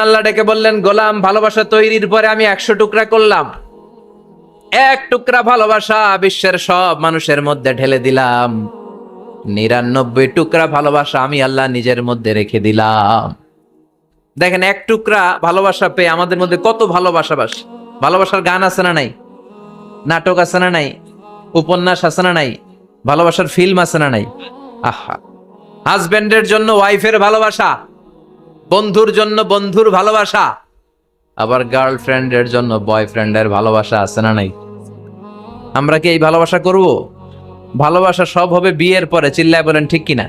আল্লাহ ডেকে বললেন, গোলাম ভালোবাসা তৈরির পরে আমি 100 টুকরা করলাম। 1 টুকরা ভালোবাসা বিশ্বের সব মানুষের মধ্যে ঢেলে দিলাম। 99 টুকরা ভালোবাসা আমি আল্লাহ নিজের মধ্যে রেখে দিলাম। দেখেন, 1 টুকরা ভালোবাসা পেয়ে আমাদের মধ্যে কত ভালোবাসার গান আছে না নাই, নাটক আছে না নাই, উপন্যাস আছে না নাই, ভালোবাসার ফিল্ম আছে না নাই। আহা, হাজবেন্ডের জন্য ওয়াইফের ভালোবাসা, বন্ধুর জন্য বন্ধুর ভালোবাসা, আবার গার্লফ্রেন্ডের জন্য বয়ফ্রেন্ডের ভালোবাসা আছে না নাই। আমরা কি এই ভালোবাসা করব? ভালোবাসা সব হবে বিয়ের পরে। চিল্লায় বলেন ঠিক কিনা?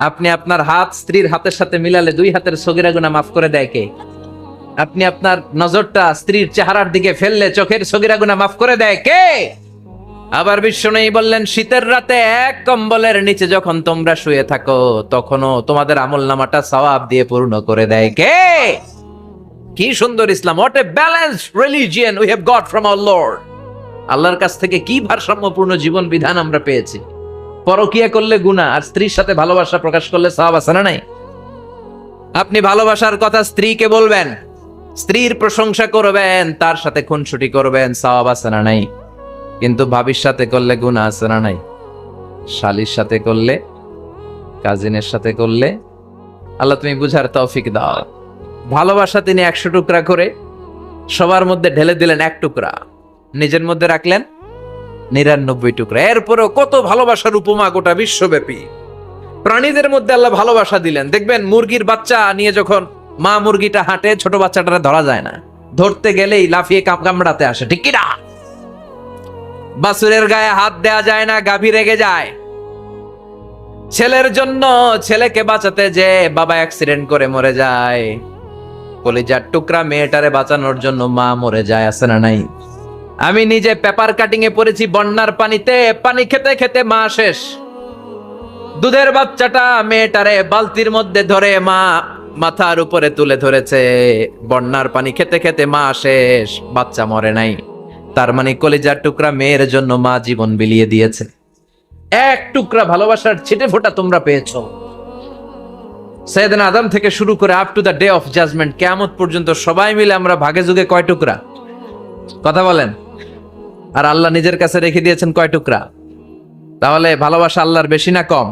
আপনি আপনার হাত স্ত্রীর হাতের সাথে মিলালে 2 হাতের সগীরা গুনাহ মাফ করে দেয় কে? আপনি আপনার নজরটা স্ত্রীর চেহারার দিকে ফেললে চোখের সগীরা গুনাহ মাফ করে দেয় কে? আবার বিশ্বনবী বললেন, শীতের রাতে এক কম্বলের নিচে যখন তোমরা শুয়ে থাকো, তখনও তোমাদের আমলনামাটা সওয়াব দিয়ে পূর্ণ করে দেয় কে? কি সুন্দর ইসলাম! What a balanced religion we have got from our Lord. আল্লাহর কাছ থেকে কি ভারসাম্যপূর্ণ জীবন বিধান আমরা পেয়েছি। পরকিয়া করলে গুনাহ, আর স্ত্রীর সাথে ভালোবাসা প্রকাশ করলে সওয়াব আছে না নাই? আপনি ভালোবাসার কথা স্ত্রীকে বলবেন, স্ত্রীর প্রশংসা করবেন, তার সাথে খুনসুটি করবেন, সওয়াব আছে না নাই? কিন্তু ভাবির সাথে করলে গুনাহ আছে না নাই? শালীর সাথে করলে, কাজিনের সাথে করলে। আল্লাহ তুমি বুঝার তৌফিক দাও। ভালোবাসা তিনি 100 টুকরা করে সবার মধ্যে ঢেলে দিলেন, 1 টুকরা নিজের মধ্যে রাখলেন 99 টুকরা। এরপরেও কত ভালোবাসার উপমা গোটা বিশ্বব্যাপী। প্রাণীদের মধ্যে আল্লাহ ভালোবাসা দিলেন। দেখবেন মুরগির বাচ্চা নিয়ে যখন মা মুরগিটা হাঁটে, ছোট বাচ্চাটা ধরা যায় না, ধরতে গেলেই লাফিয়ে কামড়াতে আসে, ঠিক কি না? বাছুরের গায়ে হাত দেয়া যায় না, গাভী রেগে যায়। ছেলের জন্য ছেলেকে বাঁচাতে যে বাবা অ্যাক্সিডেন্ট করে মরে যায়, কলিজার টুকরা মেয়েটারে বাঁচানোর জন্য মা মরে যায়, আছে না নাই? আমি নিজে পেপার কাটিং এ পড়েছি, বন্যার পানিতে পানি খেতে খেতে মা শেষ। দুধের বাচ্চাটা মেয়েটারে বালতির মধ্যে ধরে মা মাথার উপরে তুলে ধরেছে। বন্যার পানি খেতে খেতে মা শেষ, বাচ্চা মরে নাই। তার মানে কলিজার টুকরা মেয়ের জন্য মা জীবন বিলিয়ে দিয়েছে। 1 টুকরা ভালোবাসার ছিটে ফোঁটা তোমরা পেয়েছো। সাইয়েদনা আদম থেকে শুরু করে up to the day of judgment, কিয়ামত পর্যন্ত সবাই মিলে আমরা ভাগে যুগে কয় টুকরা? কথা বলেন। আর আল্লাহ নিজের কাছে রেখে দিয়েছেন কয় টুকরা? তাহলে ভালোবাসা আল্লাহর বেশি না কম?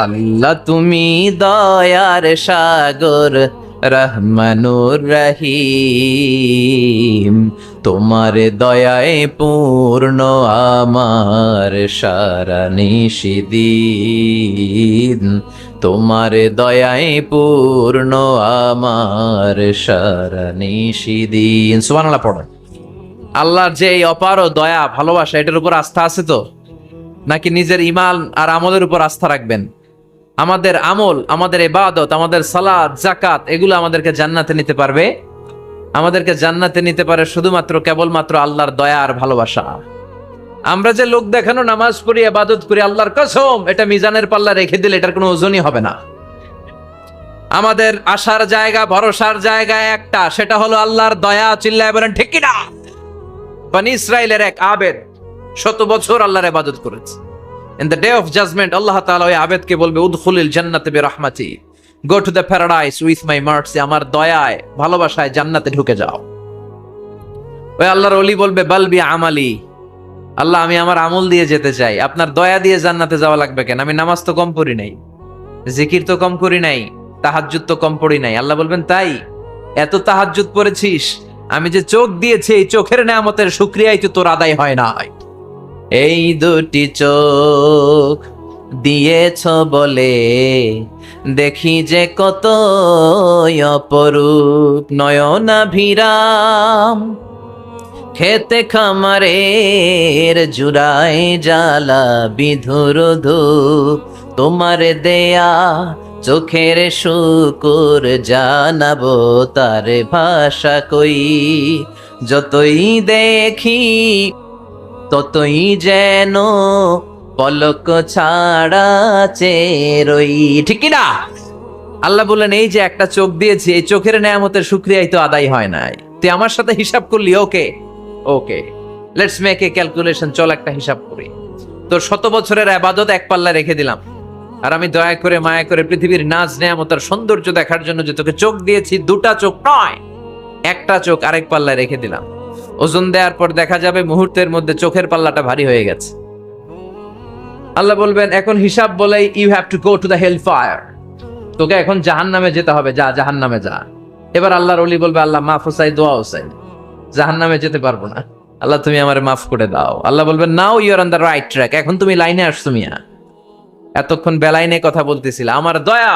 আল্লাহ তুমি দয়ার সাগর, রহমানুর রহিম, তোমার দয়ায় পূর্ণ আমার সারা নিশিদিন, তোমার দয়ায় পূর্ণ আমার সারা নিশিদিন। সুবহানাল্লাহ পড়েন। আল্লাহর যে এই অপার দয়া ভালোবাসা, এটার উপর আস্থা আছে তো? নাকি নিজের ঈমান আর আমলের উপর আস্থা রাখবেন? আমাদের আমল, আমাদের ইবাদত, আমাদের সালাত, যাকাত, এগুলো আমাদেরকে জান্নাতে নিতে পারবে? আমাদেরকে জান্নাতে নিতে পারে শুধুমাত্র কেবলমাত্র আল্লাহর দয়া আর ভালোবাসা। আমরা যে লোক দেখানো নামাজ পড়ি, ইবাদত করি, আল্লাহর কসম এটা মিজানের পাল্লা রেখে দিলে এটার কোনো ওজনই হবে না। আমাদের আশার জায়গা, ভরসার জায়গা একটা, সেটা হলো আল্লাহর দয়া। চিল্লায় বলেন ঠিক কি না? বনি ইসরাইলের এক আবেদ 100 বছর আল্লাহর ইবাদত করেছে। In the day of judgment, আল্লাহ তাআলা ওই আবেদকে বলবে, উদখুলিল জান্নাতে বিরহমাতি, go to the paradise with my mercy, আমার দয়ায় ভালোবাসায় জান্নাতে ঢুকে যাও। ওই আল্লাহর ওলি বলবে, বালবি আমালি, আল্লাহ আমি আমার আমল দিয়ে যেতে চাই, আপনার দয়া দিয়ে জান্নাতে যাওয়া লাগবে কেন? আমি নামাজ তো কম পড়ি নাই, জিকির তো কম করি নাই, তাহাজ্জুদ তো কম পড়ি নাই। আল্লাহ বলবেন, তাই এত তাহাজ্জুদ পড়েছিস, আমি যে চোখ দিয়েছি এই চোখের নেয়ামতের শুকরিয়াই তো তোর আদায় হয় না। এই 2টি চোখ দিয়েছ বলে দেখি যে কত অপরূপ, নয়নাভিরাম খেতে খামারের জুড়ায় জ্বালা বিধুর ধূপ, তোমার দেয়া চোখের শুকুর জানাবো তার ভাষা কই, যতই দেখি ততই যেন পলক ছাড়া চেরই, ঠিক কি না? আল্লাহ বললেন, এই যে একটা চোখ দিয়েছি, এই চোখের নেয়ামতের শুকরিয়াই তো আদায় হয় নাই। তুই আমার সাথে হিসাব করলি? ওকে ওকে, লেটস মেক এ ক্যালকুলেশন, চল একটা হিসাব করি। তোর 100 বছরের ইবাদত এক পাল্লা রেখে দিলাম, আর আমি দয়া করে মায়া করে পৃথিবীর নাজ নেয়ামত আর সৌন্দর্য দেখার জন্য যে তোকে চোখ দিয়েছি, দুটা চোখ নয়, একটা চোখ আরেক পাল্লায় রেখে দিলাম। ওজন দেওয়ার পর দেখা যাবে মুহূর্তের মধ্যে চোখের পাল্লাটা ভারী হয়ে গেছে। আল্লাহ বলবেন এখন হিসাব বলেই you have to go to the hell fire, তোকে এখন জাহান্নামে যেতে হবে, যা জাহান্নামে যা। এবার আল্লাহর ওলি বলবে আল্লাহ মাফ হোসাই, দোয়া হোসাই, জাহান্নামে যেতে পারবো না, আল্লাহ তুমি আমারে মাফ করে দাও। আল্লাহ বলবেন now you are on the right track, এখন তুমি লাইনে আসছো মিয়া, এতক্ষণ বেলাইনে কথা বলতেছিল। আমার দয়া,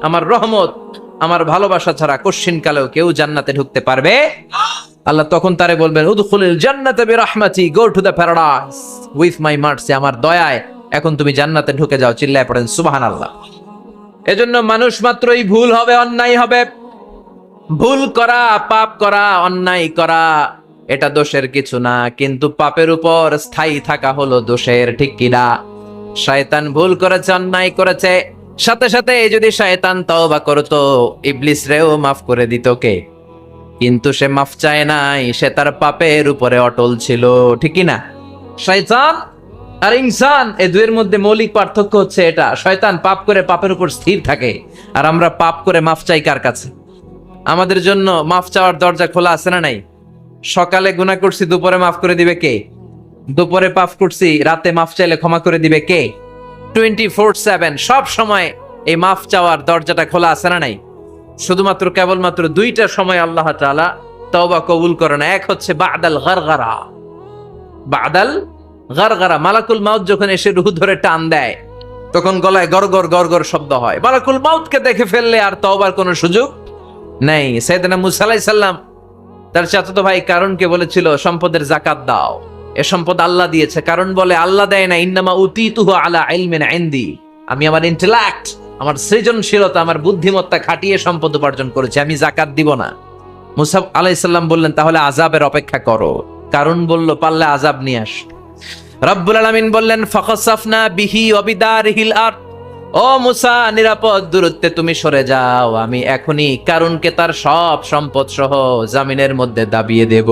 আমার রহমত, আমার ভালোবাসা ছাড়া কশ্চিন কালেও কেউ জান্নাতে ঢুকতে পারবে। আল্লাহ তখন তারে বলবেন উদখুলিল জান্নাতা বিরাহমাতি, go to the paradise with my mercy, আমার দয়ায় এখন তুমি জান্নাতে ঢুকে যাও। চিল্লায় পড়েন সুবহানাল্লাহ। এজন্য মানুষ মাত্রই ভুল হবে, অন্যায় হবে। ভুল করা, পাপ করা, অন্যায় করা এটা দোষের কিছু না, কিন্তু পাপের উপর স্থায়ী থাকা হলো দোষের, ঠিক কিনা? শয়তান ভুল করেছে, অন্যায় করেছে, সাথে সাথে যদি শয়তান তওবা করতো ইবলিস রেও মাফ করে দিত কে? কিন্তু সে মাফ চায় নাই, সে তার পাপের উপরে অটল ছিল, ঠিক কিনা? শয়তান আর ইনসান এই দুয়ের মধ্যে মৌলিক পার্থক্য হচ্ছে এটা, শয়তান পাপ করে পাপের উপর স্থির থাকে, আর আমরা পাপ করে মাফ চাই কার কাছে? আমাদের জন্য মাফ চাওয়ার দরজা খোলা আছে না নাই? সকালে গুনাহ করছি, দুপুরে মাফ করে দিবে কে? দুপুরে পাপ করছি, রাতে মাফ চাইলে ক্ষমা করে দিবে কে? 24/7 সব সময় এই মাফ চাওয়ার দরজাটা খোলা আছে না নাই? শুধুমাত্র কেবলমাত্র দুইটা সময় আল্লাহ তাআলা তওবা কবুল করেন। এক হচ্ছে বাদাল গারগারা, বাদাল গারগারা, মালাকুল মাউত যখন এসে রূহ ধরে টান দেয় তখন গলায় গরগর গরগর শব্দ হয়। মালাকুল মাউতকে দেখে ফেললে আর তওবার কোনো সুযোগ নেই। সাইয়েদনা মুসা আলাইহিস সালাম তার চাচাতো ভাই কারণকে বলেছিল সম্পদের যাকাত দাও, এ সম্পদ আল্লাহ দিয়েছে। কারণ বলে আল্লাহ দেয় না, ইন্নামা উতীতুহু আলা ইলমিন ইনদি, আমি আমার ইন্টেলেক্ট, আমার সৃজনশীলতা, আমার বুদ্ধিমত্তা খাটিয়ে সম্পদ উপার্জন করেছি, আমি যাকাত দিব না। মুসা আলাইহিস সালাম বললেন তাহলে আযাবের অপেক্ষা করো। কারণ বলল পারলে আযাব নিয়ে আস। রব্বুল আলামিন বললেন ফাখাসাফনা বিহি ওয়া বিদারিহিল আরদ, ও মুসা নিরাপদ দূরত্বে তুমি সরে যাও, আমি এখনই কারুনকে তার সব সম্পদ সহ জামিনের মধ্যে দাবিয়ে দেব।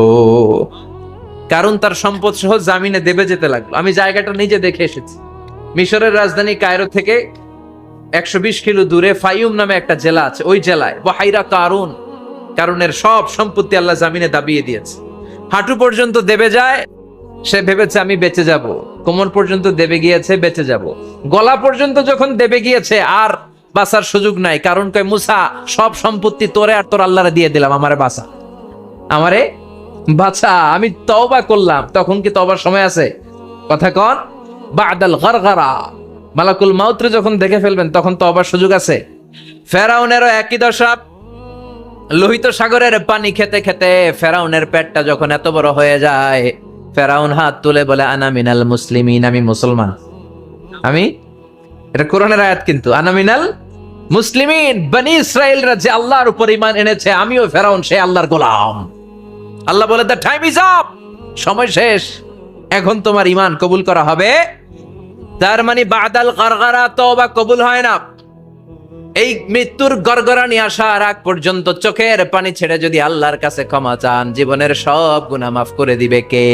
কারণ তার সম্পদ সহ জামিনে দেবে যেতে লাগলো। আমি জায়গাটা নিজে দেখে এসেছি। মিশরের রাজধানী কায়রো থেকে 120 কিলো দূরে ফাইউম নামে একটা জেলা আছে, ওই জেলায় বহাইরা কারুন, কারুনের সব সম্পত্তি আল্লাহ জামিনে দাবিয়ে দিয়েছে। হাঁটু পর্যন্ত দেবে যায়, সে ভেবেছে আমি বেঁচে যাব। কোমর পর্যন্ত দেবে গিয়েছে, বেঁচে যাব। গলা পর্যন্ত যখন দেবে গিয়েছে আর বাঁচার সুযোগ নাই। কারণ কয় মুসা সব সম্পত্তি তোরে আর তোর আল্লাহরে দিয়ে দিলাম, আমারে বাঁচা, আমারে বাঁচা, আমি তওবা করলাম। তখন কি তওবার সময় আছে? কথা কন। বাদাল গারগারা, মালাকুল মাউতরে যখন দেখে ফেলবেন তখন তওবার সুযোগ আছে। ফেরাউনেরও একই দশা। লোহিত সাগরের পানি খেতে খেতে ফেরাউনের পেটটা যখন এত বড় হয়ে যায়, ফেরাউন হাত তুলে বলে আনা মিনাল মুসলিমিন, আমি মুসলমান। আমি, এটা কোরআনের আয়াত কিন্তু, আনা মিনাল মুসলিমিন, বনি ইসরাইলরা যে আল্লাহর উপর ঈমান এনেছে, আমিও ফেরাউন সে আল্লাহর গোলাম। আল্লাহ বলে দ্য টাইম ইজ আপ, সময় শেষ, এখন তোমার ঈমান কবুল করা হবে। তার মানে বাদাল গারগারা তওবা কবুল হয় না। এই মৃত্যুর গড়গড়ানি আসার আগ পর্যন্ত চোখের পানি ছেড়ে যদি আল্লাহর কাছে ক্ষমা চান, জীবনের সব গুনাহ মাফ করে দিবে কে?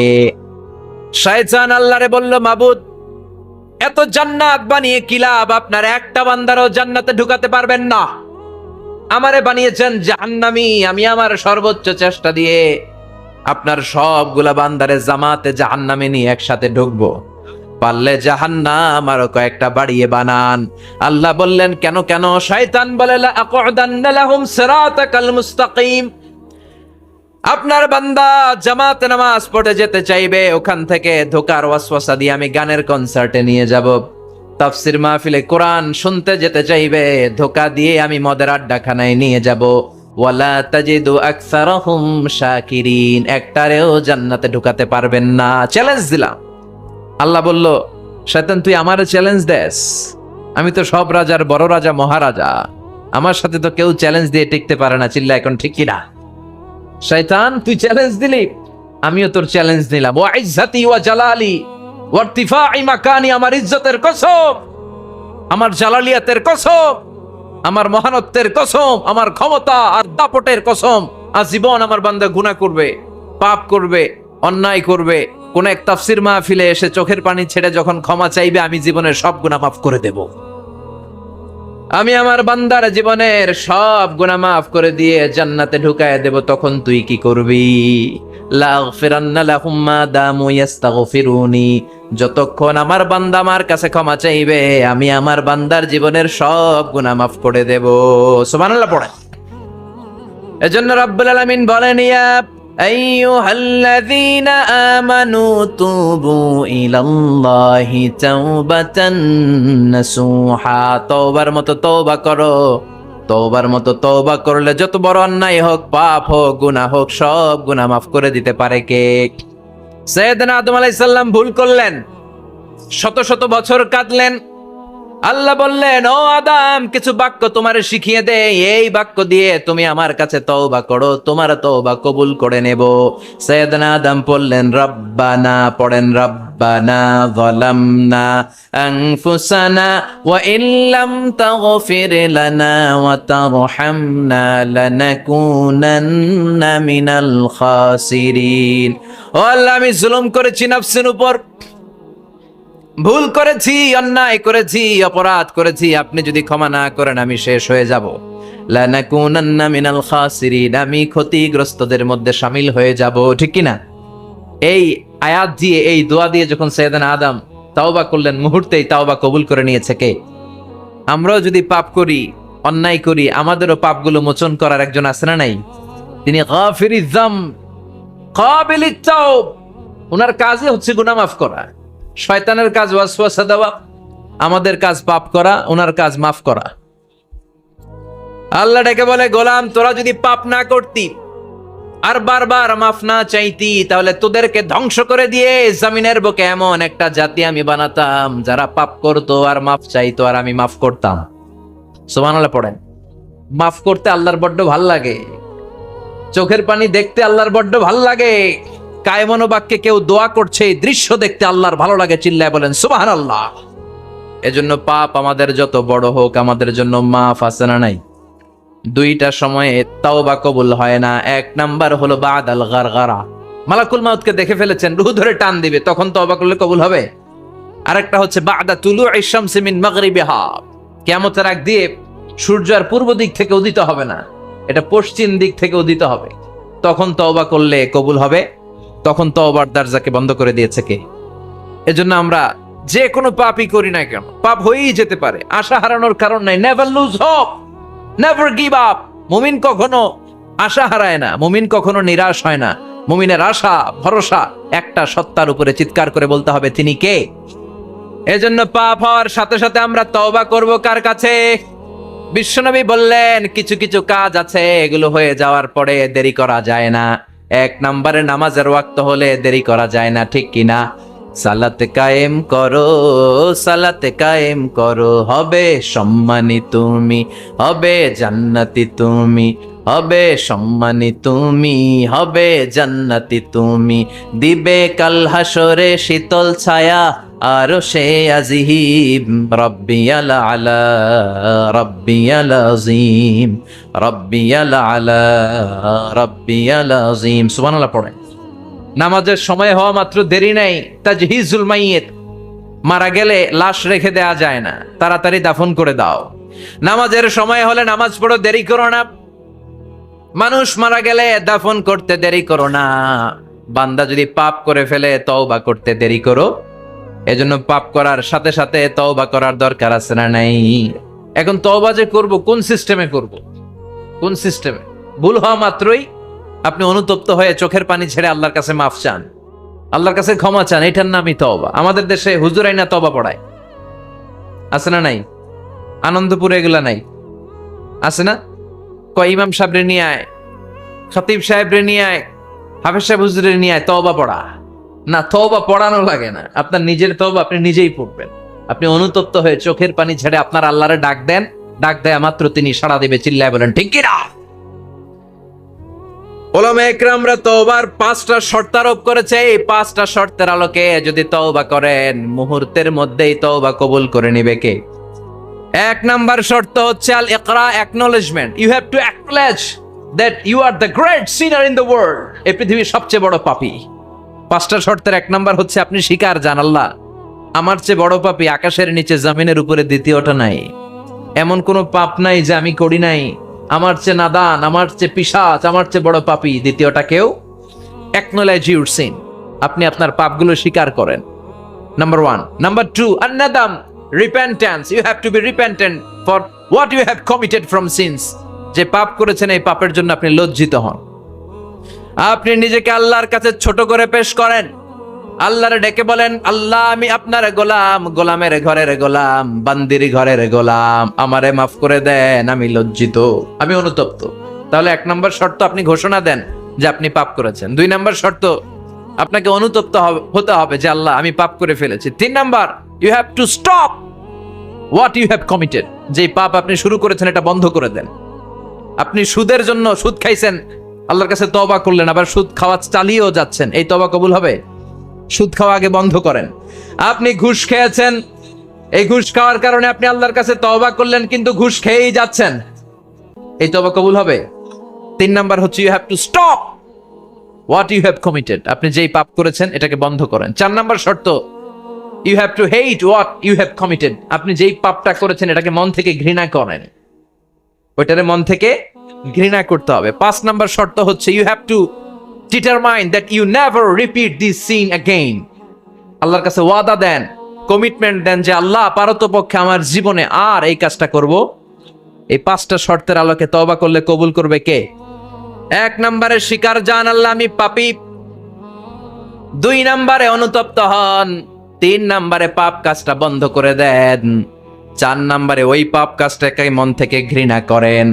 শয়তান আল্লাহরে বলল মাবুদ এত জান্নাত বানিয়ে কি লাভ, আপনার একটা বান্দারও জান্নাতে ঢুকাতে পারবেন না। আমারে বানিয়েছেন জাহান্নামী, আমি আমার সর্বোচ্চ চেষ্টা দিয়ে আপনার সবগুলা বান্দারে জামাতে জাহান্নামে নিয়ে একসাথে ঢুকবো, পারলে জাহান্নাম আরো কয়েকটা বাড়িয়ে বানান। আল্লাহ বললেন কেন কেন? শয়তান বলে লা আকুদান্না লাহুম সিরাতাকাল মুস্তাকিম, আপনার বান্দা জামাতে নামাজ পড়ে যেতে চাইবে, ওখান থেকে ধোকার ওয়াসওয়াসা দিয়ে আমি গানের কনসার্টে নিয়ে যাব। তাফসীর মাহফিলে কোরআন শুনতে যেতে চাইবে, ধোকা দিয়ে আমি মদের আড্ডাখানায় নিয়ে যাব। ওয়ালা তাজিদু আকসারাহুম শাকিরিন, একটারেও জান্নাতে ঢুকাতে পারবেন না। চ্যালেঞ্জ দিলাম। আল্লাহ বলল শয়তান তুই আমারে চ্যালেঞ্জ দেস, আমি তো সব রাজার বড় রাজা, মহারাজা, আমার সাথে তো কেউ চ্যালেঞ্জ দিয়ে টিকতে পারে না। চিল্লা এখন ঠিক কিনা? শয়তান তুই চ্যালেঞ্জ দিলি, আমিও তোর চ্যালেঞ্জ নিলাম। ওয়া ইজ্জতি ওয়া জালালি ওয়া ইরতিফাই মাকানি, আমার ইজ্জতের কসম, আমার জালালিয়াতের কসম, আমার মহানত্বের কসম, আমার ক্ষমতা আর দাপটের কসম, আজীবন আমার বান্দা গুনাহ করবে, পাপ করবে, অন্যায় করবে, কোন এক তাফসীর মাহফিলে এসে চোখের পানি ছেড়ে যখন ক্ষমা চাইবে, আমি জীবনের সব গুনাহ মাফ করে দেব। আমি আমার বান্দার জীবনের সব গুনাহ মাফ করে দিয়ে জান্নাতে ঢুকায় দেব, তখন তুই কি করবি? লাগফিরান্না লাহুম মা দামু ইস্তাগফিরুনি, যতক্ষণ আমার বান্দা আমার কাছে ক্ষমা চাইবে আমি আমার বান্দার জীবনের সব গুনাহ মাফ করে দেব। সুবহানাল্লাহ পড়ে। এজন্য রাব্বুল আলামিন বলেন, ইয়া আইয়ুহাল্লাযীনা আমানু তুবু ইলাল্লাহি তাওবাতান নাসুহা, তওবার মতো তওবা করো। তওবার মতো তওবা করলে যত বড় অন্যায় হোক, পাপ হোক, গুনাহ হোক, সব গুনাহ মাফ করে দিতে পারে কে? সাইয়েদনা আদম আলাইহিস সালাম ভুল করলেন, শত শত বছর কাঁদলেন। আল্লাহ বললেন, ও আদম, কিছু বাক্য তোমার শিখিয়ে দে, এই বাক্য দিয়ে তুমি আমার কাছে তওবা করো, তোমার তওবা কবুল করে নেব। সাইয়েদনা আদম বললেন, রব্বানা, পড়েন, রব্বানা যালামনা আনফুসানা ওয়া ইল্লাম তাগফির লানা ওয়া তারহামনা লানাকুনান্না মিনাল খাসিরিন। ও আল্লাহ, আমি জুলুম করেছি নফসের উপর, ভুল করেছি, অন্যায় করেছি, অপরাধ করেছি, আপনি যদি ক্ষমা না করেন আমি শেষ হয়ে যাব। লানাকুনান্না মিনাল খাসিরিন, আমি ক্ষতিগ্রস্তদের মধ্যে শামিল হয়ে যাব। ঠিক কি না? এই আয়াত দিয়ে, এই দোয়া দিয়ে যখন সাইয়েদনা আদম তাওবা করলেন, মুহূর্তেই তাওবা কবুল করে নিয়েছে কে? আমরাও যদি পাপ করি, অন্যায় করি, আমাদেরও পাপগুলো মোচন করার একজন আছে না নাই? তিনি গাফিরিয যাম কাবিলিত তাওব, ওনার কাজই হচ্ছে গুনাহ মাফ করা। শয়তানের কাজ ওয়াসওয়াসা দেওয়া, আমাদের কাজ পাপ করা, ওনার কাজ মাফ করা। আল্লাহ ডেকে বলে, গোলাম, তোরা যদি পাপ না করতি আর বারবার মাফ না চাইতি, তাহলে তোদেরকে ধ্বংস করে দিয়ে জমিনের বুকে এমন একটা জাতি আমি বানাতাম যারা পাপ করতো আর মাফ চাইতো, আর আমি মাফ করতাম। সুবহানাল্লাহ পড়েন। মাফ করতে আল্লাহর বড্ড ভাল লাগে, চোখের পানি দেখতে আল্লাহর বড্ড ভাল লাগে, কায়মনো বাক্যে কেউ দোয়া করছে এই দৃশ্য দেখতে আল্লাহর ভালো লাগে, চিল্লায় বলেন সুবহানাল্লাহ। এজন্য পাপ আমাদের যত বড় হোক, আমাদের জন্য মাফ আছে না নাই? দুইটা সময়ে তাওবা কবুল হয় না। এক নাম্বার হলো বাদাল গারগারা, মালাকুল মাউতকে দেখে ফেলেছেন, রূহ ধরে টান দিবে, তখন তাওবা করলে কবুল হবে। আরেকটা হচ্ছে বাদা তুলুই শামসি মিন মাগরিবিহা, কিয়ামতের আগ দিয়ে সূর্য আর পূর্ব দিক থেকে উদিত হবে না, এটা পশ্চিম দিক থেকে উদিত হবে, তখন তওবা করলে কবুল হবে। তখন তওবার দরজাকে বন্ধ করে দিয়েছে কে? এজন্য আমরা যে কোনো পাপই করি না কেন, পাপ হয়েই যেতে পারে, আশা হারানোর কারণ নাই। Never lose hope, never give up. মুমিন কখনো আশা হারায় না, মুমিন কখনো নিরাশ হয় না। মুমিনের আশা ভরসা একটা সত্তার উপরে, চিৎকার করে বলতে হবে তিনি কে? এজন্য পাপ হওয়ার সাথে সাথে আমরা তওবা করব কার কাছে? বিশ্বনবী বললেন, কিছু কিছু কাজ আছে এগুলো হয়ে যাওয়ার পরে দেরি করা যায় না। এক নম্বরে নামাজের ওয়াক্ত হলে দেরি করা যায় না, ঠিক কিনা? সালাতে কায়েম করো, সালাতে কায়েম করো, হবে সম্মানী তুমি, হবে জান্নাতি তুমি, হবে সম্মানী তুমি, হবে জান্নাতি তুমি, দিবে কাল হাসরে শীতল ছায়া আরো সে আজিম, রব্বিয়াল আলা, রব্বিয়াল আযীম, রব্বিয়াল আলা, রব্বিয়াল আযীম। সুবহানাল্লাহ পড়েন। নামাজের সময় হওয়া মাত্র দেরি নাই, তাজহিজুল মাইয়িত, মারা গেলে লাশ রেখে দেয়া যায় না, তাড়াতাড়ি দাফন করে দাও। নামাজের সময় হলে নামাজ পড়ো, দেরি করো না। মানুষ মারা গেলে দাফন করতে দেরি করো না। বান্দা যদি পাপ করে ফেলে তওবা করতে দেরি করো। এজন্য পাপ করার সাথে সাথে তওবা করার দরকার আছে না নাই? এখন তওবা যে করব, কোন সিস্টেমে করব? কোন সিস্টেমে? ভুল হওয়া মাত্রই আপনি অনুতপ্ত হয়ে চোখের পানি ছেড়ে আল্লাহর কাছে মাফ চান, আল্লাহর কাছে ক্ষমা চান, এটার নামই তওবা। আমাদের দেশে হুজুর আইনা তওবা পড়ায়, আছে না নাই? আনন্দপুরে এগুলা নাই, আছে না? কয় ইমাম সাহেবরে নিয়ে আয়, খতিব সাহেবরে নিয়ে আয়, হাফেজ সাহেব হুজুরে নিয়ে আয়, তওবা পড়া। না, তওবা পড়ানো লাগে না, আপনার নিজের তওবা আপনি নিজেই পড়বেন। আপনি অনুতপ্ত হয়ে চোখের পানি ছেড়ে আপনার আল্লাহরে ডাক দেন, ডাক দেয়া মাত্র তিনি সাড়া দিবে, চিল্লায় বলেন ঠিক কি না? ওলামা একরামরা তওবার 5টা শর্ত আরোপ করেছে। এই 5টা শর্তের আলোকে যদি তওবা করেন, মুহূর্তের মধ্যেই তওবা কবুল করে নিবে কে? 1 নাম্বার শর্ত হচ্ছে আল ইকরা, acknowledgement. You have to acknowledge that you are the great sinner in the world, এই পৃথিবীর সবচেয়ে বড় পাপী। 5টা শর্তের 1 নাম্বার হচ্ছে আপনি স্বীকার জান, আল্লাহ আমার চেয়ে বড় পাপী, আকাশের নিচে জমিনের উপরে দ্বিতীয়টা নাই। এমন কোনো পাপ নাই যে আমি করি নাই, আমার চেয়ে নাদান, আমার চেয়ে পিশাচ, আমার চেয়ে বড় পাপী দ্বিতীয়টা কেউ। অ্যাকনোলেজ ইউর সিন, আপনি আপনার পাপগুলো স্বীকার করেন, নাম্বার 1। নাম্বার 2, আন্নাদাম, repentance. You have to be repentant for what you have committed from sins. যে পাপ করেছেন এই পাপের জন্য আপনি লজ্জিত হন। আপনি নিজেকে আল্লাহর কাছে ছোট করে পেশ করেন, আল্লাহরে ডেকে বলেন, আল্লাহ আমি আপনার গোলাম, গোলামের ঘরের গোলাম, বান্দির ঘরের গোলাম, আমারে মাফ করে দেন, আমি লজ্জিত, আমি অনুতপ্ত। তাহলে 1 নম্বর শর্ত আপনি ঘোষণা দেন যে আপনি পাপ করেছেন। 2 নম্বর শর্ত আপনাকে অনুতপ্ত হতে হবে যে আল্লাহ আমি পাপ করে ফেলেছি। 3 number, you have to stop what you have committed. যে পাপ আপনি শুরু করেছেন এটা বন্ধ করে দেন। আপনি সুদের জন্য সুদ খাইছেন, আল্লাহর কাছে তওবা করলেন, আবার সুদ খাওয়া চালিয়েও যাচ্ছেন, এই তওবা কবুল হবে? সুদ খাওয়া আগে বন্ধ করেন। আপনি ঘুষ খেয়েছেন, এই ঘুষ খাওয়ার কারণে আপনি আল্লাহর কাছে তওবা করলেন, কিন্তু ঘুষ খেয়েই যাচ্ছেন, এই তওবা কবুল হবে? 3 নাম্বার হচ্ছে you have to stop what you have committed. আপনি যেই পাপ করেছেন এটাকে বন্ধ করেন। 4 নাম্বার শর্ত, you have to hate what you have committed. আপনি যেই পাপটা করেছেন এটাকে মন থেকে ঘৃণা করেন, ওইটারে মন থেকে ঘৃণা করতে হবে। 5 নাম্বার শর্ত হচ্ছে you have to determine that you never repeat this sin again. আল্লাহর কাছে ওয়াদা দেন, কমিটমেন্ট দেন যে আল্লাহ পারতপক্ষে আমার জীবনে আর এই কাজটা করব। এই 5টা শর্তের আলোকে তওবা করলে কবুল করবে কে? 1 নম্বরে স্বীকার জান আল্লাহ আমি পাপী, 2 নম্বরে অনুতপ্ত হন, 3 নম্বরে পাপ কাজটা বন্ধ করে দেন, 4 নম্বরে ওই পাপ কাজটাকে মন থেকে ঘৃণা করেন,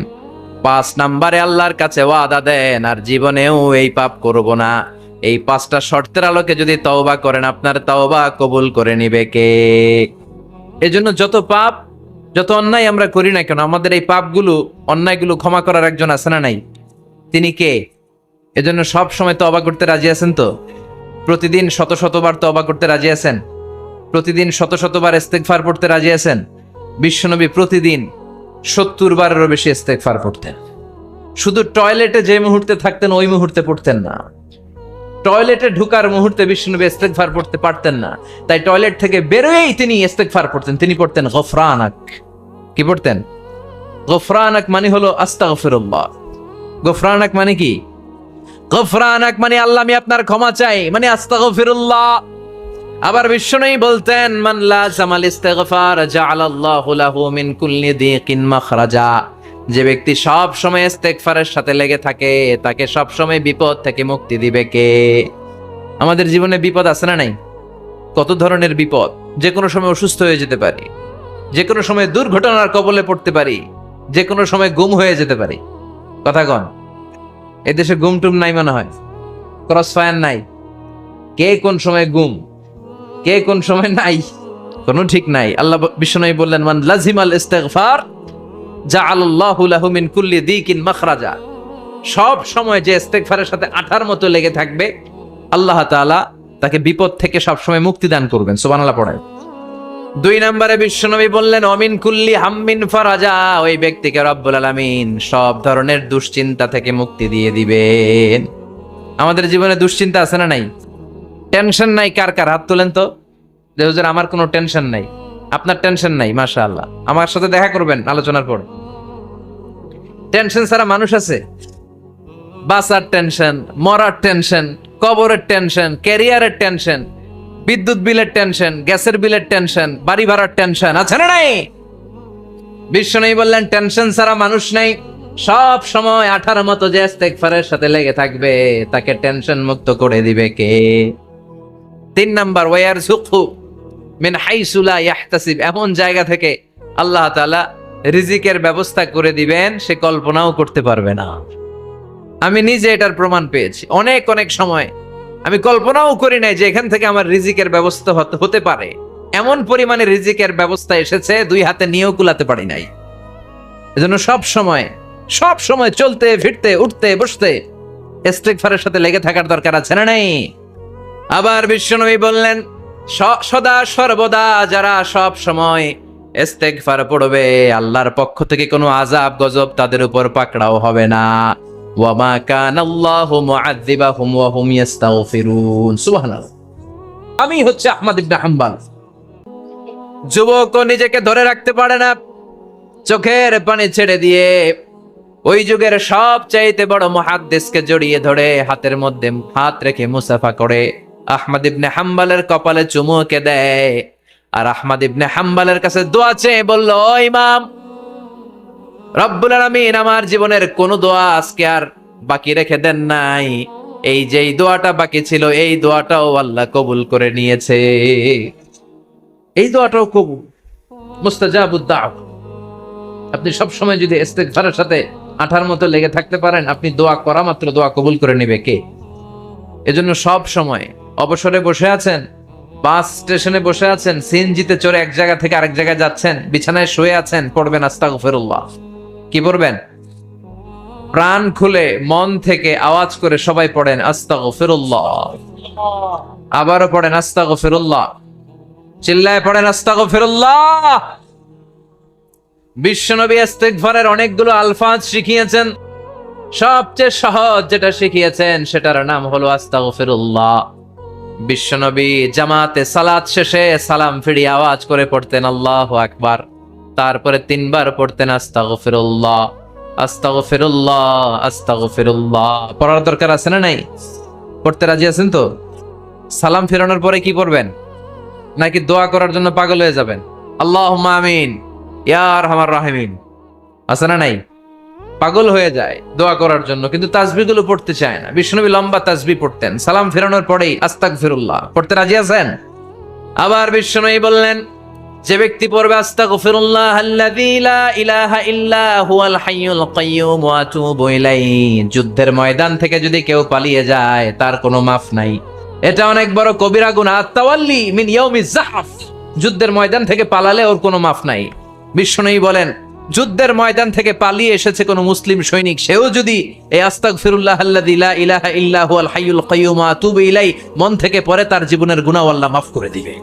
5 নম্বরে আল্লাহর কাছে ওয়াদা দেন আর জীবনেও এই পাপ করব না। এই 5টা শর্তের আলোকে যদি তওবা করেন আপনার তওবা কবুল করে নিবে কে? এজন্য যত পাপ, যত অন্যায় আমরা করি না কেন, আমাদের এই পাপগুলো, অন্যায়গুলো ক্ষমা করার একজন আছে না নাই? তিনি কে? এজন্য সব সময় তওবা করতে রাজি আছেন তো? প্রতিদিন শত শতবার তওবা করতে রাজি আছেন? প্রতিদিন শত শতবার ইস্তেগফার পড়তে রাজি আছেন? বিশ্বনবী প্রতিদিন 70 বারেরও বেশি ইস্তেগফার পড়তেন। শুধু টয়লেটে যে মুহূর্তে থাকতেন ওই মুহূর্তে পড়তেন না, টয়লেটে ঢুকার মুহূর্তে বিশ্বনবী ইস্তেগফার পড়তে পারতেন না, তাই টয়লেট থেকে বেরোয়েই তিনি ইস্তেগফার পড়তেন। তিনি পড়তেন গফরানাক। কি পড়তেন? গফরানাক মানে হলো আস্তাগফিরুল্লাহ। গফরানাক মানে কি? গফরানাক মানে আল্লাহ আমি আপনার ক্ষমা চাই, মানে আস্তাগফিরুল্লাহ। আবার বিশ্বনবী বলতেন মান লাযামাল ইস্তিগফার জাআলাল্লাহু লাহু মিন কুল্লি দিকিন মাখরাজা। যে ব্যক্তি সব সময় ইস্তেগফারের সাথে লেগে থাকে তাকে সব সময় বিপদ থেকে মুক্তি দিবে কে? আমাদের জীবনে বিপদ আছে না নাই? কত ধরনের বিপদ। যে কোনো সময় অসুস্থ হয়ে যেতে পারি, যে কোনো সময় দুর্ঘটনার কবলে পড়তে পারি, যে কোনো সময় গুম হয়ে যেতে পারি। কথা কন, এদেশে গুম টুম নাই মনে হয়, ক্রস ফায়ার নাই, কে কোন সময় গুম, কে কোন সময় নাই, কোনো ঠিক নাই। আল্লাহ বিশ্বনবী বললেন মান লাজিমাল ইস্তিগফার জাআলাল্লাহু লাহু মিন কুল্লি দিকিন মাখরাজা। সব সময় যে ইস্তিগফারের সাথে আঠার মতো লেগে থাকবে আল্লাহ তাআলা তাকে বিপদ থেকে সব সময় মুক্তি দান করবেন। সুবহানাল্লাহ পড়েন। 2 নম্বরে বিশ্বনবী বললেন অমিন কুল্লি হাম্মিন ফারাজা। ওই ব্যক্তিকে রব্বুল আলামিন সব ধরনের দুশ্চিন্তা থেকে মুক্তি দিয়ে দিবেন। আমাদের জীবনে দুশ্চিন্তা আছে না নাই? টেনশন নাই কার কার? হাত তোলেন তো। যে হুজুর আমার কোনো টেনশন নাই। আপনার টেনশন নাই, মাশাআল্লাহ। আমার সাথে দেখা করবেন আলোচনার পর। টেনশন ছাড়া মানুষ আছে? বাসার টেনশন, মরার টেনশন, কবরের টেনশন, ক্যারিয়ারের টেনশন, বিদ্যুৎ বিলের টেনশন, গ্যাসের বিলের টেনশন, বাড়ি ভাড়ার টেনশন আছে না নাই? বিশ্বনবী বললেন টেনশন ছাড়া মানুষ নাই। সব সময় আঠার মতো যে ইস্তেগফারের সাথে লেগে থাকবে তাকে টেনশন মুক্ত করে দিবে কে? 3 নাম্বার ওয়ারযুকহু মিন হাইসু লা ইয়াহতাসিব। এমন জায়গা থেকে আল্লাহ তাআলা রিজিকের ব্যবস্থা করে দিবেন সে কল্পনাও করতে পারবে না। আমি নিজে এটার প্রমাণ পেয়েছি। অনেক অনেক সময় আমি কল্পনাও করি নাই যে এখান থেকে আমার রিজিকের ব্যবস্থা হতে পারে। এমন পরিমাণে রিজিকের ব্যবস্থা এসেছে 2 হাতে নিয়েও কুলাতে পারি নাই। এজন্য সব সময় চলতে ফিরতে উঠতে বসতে ইস্তিগফারের সাথে লেগে থাকার দরকার আছে না নাই? আবার বিশ্বনবী বললেন সদা সর্বদা যারা সব সময় ইস্তিগফার পড়বে আল্লাহর পক্ষ থেকে কোনো আযাব গজব তাদের উপর পাকড়াও হবে না। ওয়া মা কানাল্লাহু মুআযযিবাহুম ওয়া হুম ইস্তাগফিরুন। সুবহানাল্লাহ। আমি হচ্ছে আহমদ ইবনে হাম্বল। যুবক নিজেকে ধরে রাখতে পারে না, চোখের পানি ছেড়ে দিয়ে ওই যুগের সবচাইতে বড় মুহাদ্দিসকে জড়িয়ে ধরে হাতের মধ্যে হাত রেখে মুসাফা করে আহমদ ইবনে হাম্বলের কপালে চুমুকে দেয়। আর আহমদ ইবনে হাম্বলের কাছে দোয়া চেয়ে বলল, ও ইমাম, রব্বুল আলামিন আমার জীবনের কোন দোয়া আজকে আর বাকি রেখে দেন নাই। এই যে এই দোয়াটা বাকি ছিল, এই দোয়াটাও আল্লাহ কবুল করে নিয়েছে। এই দোয়াটাও কবুল, মুস্তাজাবুদ দাওয়া। আপনি সব সময় যদি ইস্তেগফারের সাথে আঠার মতো লেগে থাকতে পারেন, আপনি দোয়া করা মাত্র দোয়া কবুল করে নেবে কে? এজন্য সব সময় অবসরে বসে আছেন, বাস স্টেশনে বসে আছেন, সিএনজিতে চড়ে এক জায়গা থেকে আরেক জায়গায় যাচ্ছেন, বিছানায় শুয়ে আছেন, পড়বেন আস্তাগফিরুল্লাহ। কি পড়বেন? প্রাণ খুলে মন থেকে আওয়াজ করে সবাই পড়েন আস্তাগফিরুল্লাহ। আবারও পড়েন আস্তাগফিরুল্লাহ। চিল্লায় পড়েন আস্তাগফিরুল্লাহ। বিশ্বনবী ইস্তেগফারের অনেকগুলো আলফাজ শিখিয়েছেন। সবচেয়ে সহজ যেটা শিখিয়েছেন সেটার নাম হলো আস্তাগফিরুল্লাহ। বিশ্বনবী জামাতে সালাত শেষে সালাম ফিরিয়ে আওয়াজ করে পড়তেন আল্লাহু আকবার। তারপরে 3 বার পড়তেন আস্তাগফিরুল্লাহ, আস্তাগফিরুল্লাহ, আস্তাগফিরুল্লাহ। পড়ার দরকার আছে না নাই? পড়তে রাজি আছেন তো? সালাম ফিরানোর পরে কি পড়বেন? নাকি দোয়া করার জন্য পাগল হয়ে যাবেন? আল্লাহুম্মা আমিন ইয়া আরহামার রাহিমিন আছে না নাই? পাগল হয়ে যায় দোয়া করার জন্য, কিন্তু তাসবিহগুলো পড়তে চায় না। বিশ্বনবী লম্বা তাসবিহ পড়তেন। সালাম ফেরানোর পরেই আস্তাগফিরুল্লাহ পড়তে রাজি আছেন? আবার বিশ্বনবী বললেন, যে ব্যক্তি পড়বে আস্তাগফিরুল্লাহ আল্লাযী লা ইলাহা ইল্লা হুয়াল হাইয়ুল কাইয়্যুম ওয়া আতুবু ইলাইহি, যুদ্ধের ময়দান থেকে যদি কেউ পালিয়ে যায় তার কোনো মাফ নাই। এটা অনেক বড় কবিরা গুনাহ। আত-তাওয়াল্লি মিন ইয়াউমিজ যাহফ, যুদ্ধের ময়দান থেকে পালালে ওর কোনো মাফ নাই। বিশ্বনবী বলেন, যুদ্ধের ময়দান থেকে পালিয়ে এসেছে কোন মুসলিম সৈনিক, সেও যদি এই আস্তাগফিরুল্লাহ আল্লাযী লা ইলাহা ইল্লা হুয়াল হাইয়ুল কাইয়্যুম ওয়া আতুবু ইলাইহি মন থেকে পড়ে, তার জীবনের গুনাহ আল্লাহ মাফ করে দিবে।